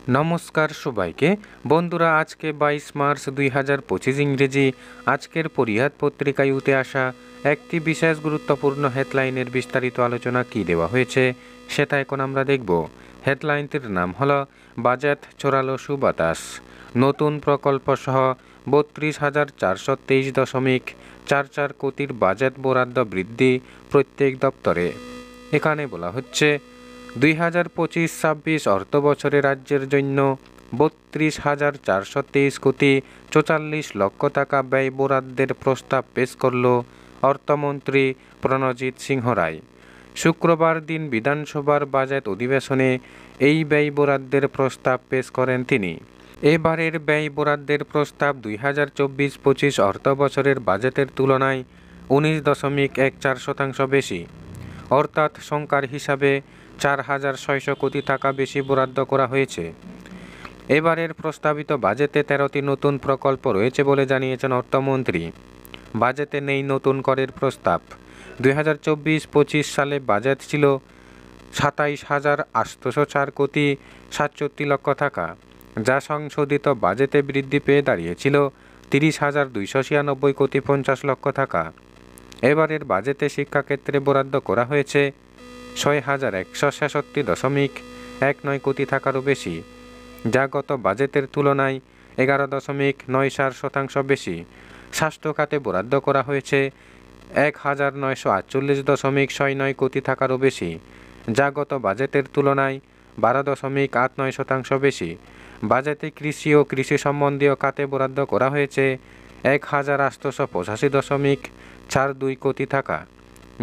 নমস্কার সবাইকে বন্ধুরা, আজকে 22 মার্চ 2025 ইংরেজি। আজকের পরিহাদ পত্রিকায় উঠে আসা একটি বিশেষ গুরুত্বপূর্ণ হেডলাইনের বিস্তারিত আলোচনা কি দেওয়া হয়েছে সেটা এখন আমরা দেখব। হেডলাইনটির নাম হলো বাজেট ছড়ালো সুবাতাস, নতুন প্রকল্প সহ 32,423.44 কোটির বাজেট বরাদ্দ বৃদ্ধি প্রত্যেক দপ্তরে। এখানে বলা হচ্ছে 2025-26 অর্থবছরে রাজ্যের জন্য 32,423 কোটি 44 লক্ষ টাকা ব্যয় বরাদ্দের প্রস্তাব পেশ করল অর্থমন্ত্রী প্রণজিৎ সিংহ রায়। শুক্রবার দিন বিধানসভার বাজেট অধিবেশনে এই ব্যয় বরাদ্দের প্রস্তাব পেশ করেন তিনি। এবারের ব্যয় বরাদ্দের প্রস্তাব 2024-25 অর্থবছরের বাজেটের তুলনায় 19.14% বেশি, অর্থাৎ সংখ্যার হিসাবে 4,600 কোটি টাকা বেশি বরাদ্দ করা হয়েছে। এবারের প্রস্তাবিত বাজেটে 13টি নতুন প্রকল্প রয়েছে বলে জানিয়েছেন অর্থমন্ত্রী। বাজেটে নেই নতুন করের প্রস্তাব। 2024-25 সালে বাজেট ছিল 27,804 কোটি 67 লক্ষ টাকা, যা সংশোধিত বাজেটে বৃদ্ধি পেয়ে দাঁড়িয়েছিল 30,296 কোটি 50 লক্ষ টাকা। এবারের বাজেটে শিক্ষাক্ষেত্রে বরাদ্দ করা হয়েছে 6,166.19 কোটি টাকারও বেশি, যা গত বাজেটের তুলনায় 11.94% বেশি। স্বাস্থ্য খাতে বরাদ্দ করা হয়েছে 1,948.69 কোটি টাকারও বেশি, যা গত বাজেটের তুলনায় 12.89% বেশি। বাজেটে কৃষি ও কৃষি সম্বন্ধীয় খাতে বরাদ্দ করা হয়েছে 1,885.42 কোটি টাকা,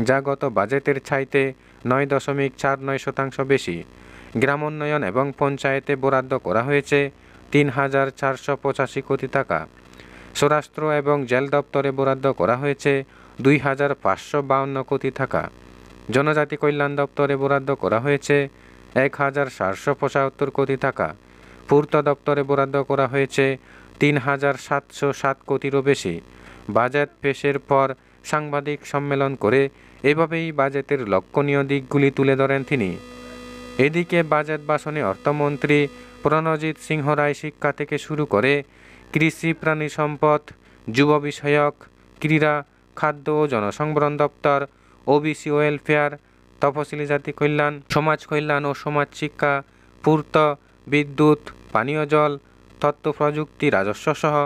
যা গত বাজেটের চাইতে 9.49% বেশি। গ্রামোন্নয়ন এবং পঞ্চায়েতে বরাদ্দ করা হয়েছে 3,485 কোটি টাকা। স্বরাষ্ট্র এবং জেল দপ্তরে বরাদ্দ করা হয়েছে 2,552 কোটি টাকা। জনজাতি কল্যাণ দপ্তরে বরাদ্দ করা হয়েছে 1,475 কোটি টাকা। পূর্ত দপ্তরে বরাদ্দ করা হয়েছে 3,707 কোটিরও বেশি। বাজেট পেশের পর সাংবাদিক সম্মেলন করে এভাবেই বাজেটের লক্ষণীয় দিকগুলি তুলে ধরেন তিনি। এদিকে বাজেট ভাষণে অর্থমন্ত্রী প্রণজিৎ সিংহ রায় শিক্ষা থেকে শুরু করে কৃষি, প্রাণী সম্পদ, যুব বিষয়ক, ক্রীড়া, খাদ্য ও জনসংবরণ দপ্তর, ওবিসি ওয়েলফেয়ার, তফসিলি জাতি কল্যাণ, সমাজ কল্যাণ ও সমাজ শিক্ষা, পূর্ত, বিদ্যুৎ, পানীয় জল, তথ্য প্রযুক্তি, রাজস্ব সহ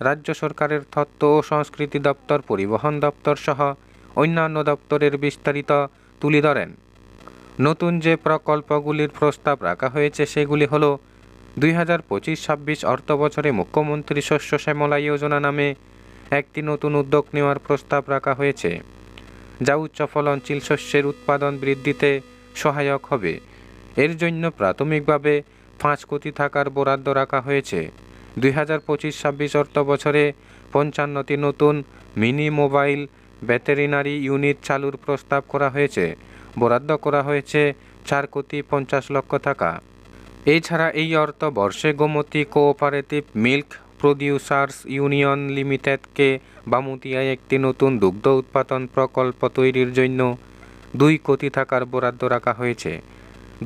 রাজ্য সরকারের তথ্য ও সংস্কৃতি দপ্তর, পরিবহন দপ্তর সহ অন্যান্য দপ্তরের বিস্তারিত তুলে ধরেন। নতুন যে প্রকল্পগুলির প্রস্তাব রাখা হয়েছে সেগুলি হল 2025-26 অর্থবছরে মুখ্যমন্ত্রী শস্য শ্যামলা যোজনা নামে একটি নতুন উদ্যোগ নেওয়ার প্রস্তাব রাখা হয়েছে, যা উচ্চ ফলনশীল শস্যের উৎপাদন বৃদ্ধিতে সহায়ক হবে। এর জন্য প্রাথমিকভাবে 5 কোটি টাকার বরাদ্দ রাখা হয়েছে। 2025-26 অর্থবছরে 55টি নতুন মিনি মোবাইল ভেটেরিনারি ইউনিট চালুর প্রস্তাব করা হয়েছে। বরাদ্দ করা হয়েছে 4 কোটি 50 লক্ষ টাকা। এছাড়া এই অর্থবর্ষে Gomati cooperative milk producers union লিমিটেডকে বামুতিয়ায় একটি নতুন দুগ্ধ উৎপাদন প্রকল্প তৈরির জন্য 2 কোটি টাকার বরাদ্দ রাখা হয়েছে।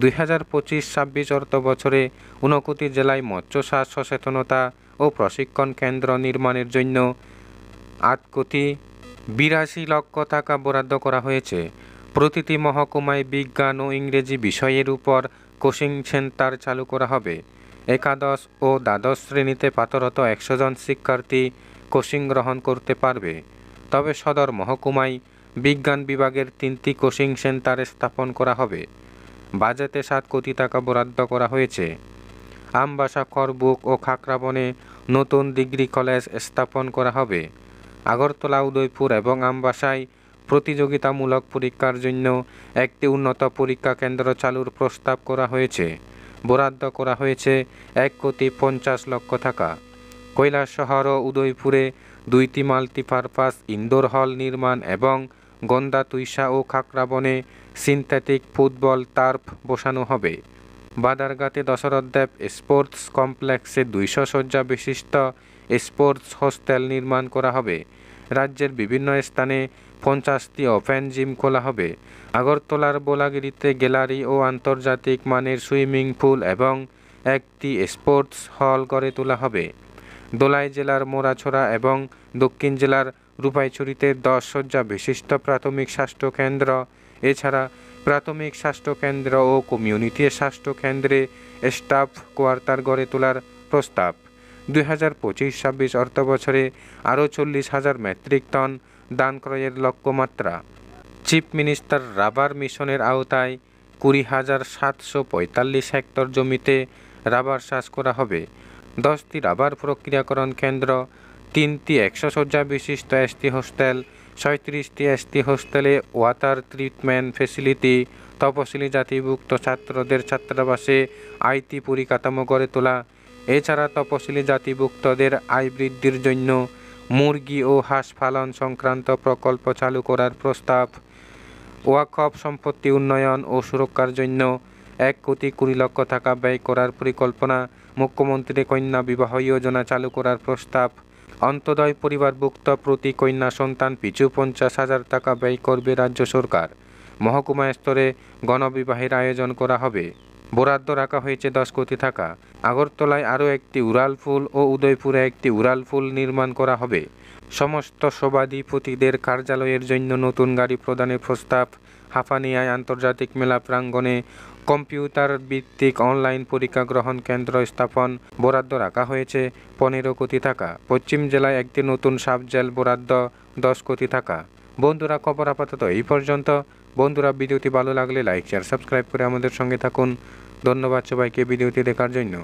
2025-26 অর্থবছরে 29 জেলায় মৎস্য চাষ সচেতনতা ও প্রশিক্ষণ কেন্দ্র নির্মাণের জন্য 8 কোটি 82 লক্ষ টাকা বরাদ্দ করা হয়েছে। প্রতিটি মহকুমায় বিজ্ঞান ও ইংরেজি বিষয়ের উপর কোচিং সেন্টার চালু করা হবে। একাদশ ও দ্বাদশ শ্রেণীতে পাঠরত 100 জন শিক্ষার্থী কোচিং গ্রহণ করতে পারবে। তবে সদর মহকুমায় বিজ্ঞান বিভাগের 3টি কোচিং সেন্টার স্থাপন করা হবে। বাজেটে 7 কোটি টাকা বরাদ্দ করা হয়েছে। আমবাসা, করবুক ও খাকরাবনে নতুন ডিগ্রি কলেজ স্থাপন করা হবে। আগরতলা, উদয়পুর এবং আমবাসায় প্রতিযোগিতামূলক পরীক্ষার জন্য একটি উন্নত পরীক্ষা কেন্দ্র চালুর প্রস্তাব করা হয়েছে। বরাদ্দ করা হয়েছে 1 কোটি 50 লক্ষ টাকা। কৈলাসহর ও উদয়পুরে 2টি মাল্টিপারপাস ইনডোর হল নির্মাণ এবং গন্দা, তুইসা ও খাকরাবনে সিনথেটিক ফুটবল টার্ফ বসানো হবে। বাদারঘাটে দশরথ দেব স্পোর্টস কমপ্লেক্সে 200 শয্যা বিশিষ্ট স্পোর্টস হোস্টেল নির্মাণ করা হবে। রাজ্যের বিভিন্ন স্থানে 50টি ওপেন জিম খোলা হবে। আগরতলার বোলাগিরিতে গ্যালারি ও আন্তর্জাতিক মানের সুইমিং পুল এবং একটি স্পোর্টস হল গড়ে তোলা হবে। দোলাই জেলার মোরাছড়া এবং দক্ষিণ জেলার রূপাইছড়িতে 10 শয্যা বিশিষ্ট প্রাথমিক স্বাস্থ্যকেন্দ্র, এছাড়া প্রাথমিক স্বাস্থ্যকেন্দ্র ও কমিউনিটি স্বাস্থ্যকেন্দ্রে স্টাফ কোয়ার্টার গড়ে তোলার প্রস্তাব। 2025-26 অর্থবছরে আরও 40,000 মেট্রিক টন ধান ক্রয়ের লক্ষ্যমাত্রা। চিফ মিনিস্টার রাবার মিশনের আওতায় 20,745 হেক্টর জমিতে রাবার চাষ করা হবে। 10টি রাবার প্রক্রিয়াকরণ কেন্দ্র, 3টি 100 শয্যা বিশিষ্ট এসটি হোস্টেল, 37টি এসটি হোস্টেলে ওয়াটার ট্রিটমেন্ট ফেসিলিটি, তপশিলি জাতিভুক্ত ছাত্রদের ছাত্রাবাসে আইটি পরিকাঠামো গড়ে তোলা, এছাড়া তপশিলি জাতিভুক্তদের আয় বৃদ্ধির জন্য মুরগি ও হাঁস পালন সংক্রান্ত প্রকল্প চালু করার প্রস্তাব। ওয়াকফ সম্পত্তি উন্নয়ন ও সুরক্ষার জন্য 1,20 লক্ষ টাকা ব্যয় করার পরিকল্পনা। মুখ্যমন্ত্রী কন্যা বিবাহ যোজনা চালু করার প্রস্তাব। অন্তোদয় পরিবারভুক্ত প্রতি কন্যা সন্তান পিছু 50,000 টাকা ব্যয় করবে রাজ্য সরকার। মহকুমা স্তরে গণবিবাহের আয়োজন করা হবে। বরাদ্দ রাখা হয়েছে 10 কোটি টাকা। আগরতলায় আরও একটি উড়ালপুল ও উদয়পুরে একটি উড়ালপুল নির্মাণ করা হবে। সমস্ত সভাধিপতিদের কার্যালয়ের জন্য নতুন গাড়ি প্রদানের প্রস্তাব। হাঁপানিয়ায় আন্তর্জাতিক মেলা প্রাঙ্গণে কম্পিউটার ভিত্তিক অনলাইন পরীক্ষা গ্রহণ কেন্দ্র স্থাপন। বরাদ্দ রাখা হয়েছে 15 কোটি টাকা। পশ্চিম জেলায় একটি নতুন সাব জেল বরাদ্দ 10 কোটি টাকা। বন্ধুরা, খবর আপাতত এই পর্যন্ত। বন্ধুরা, ভিডিওটি ভালো লাগলে লাইক শেয়ার সাবস্ক্রাইব করে আমাদের সঙ্গে থাকুন। ধন্যবাদ সবাইকে ভিডিওটি দেখার জন্য।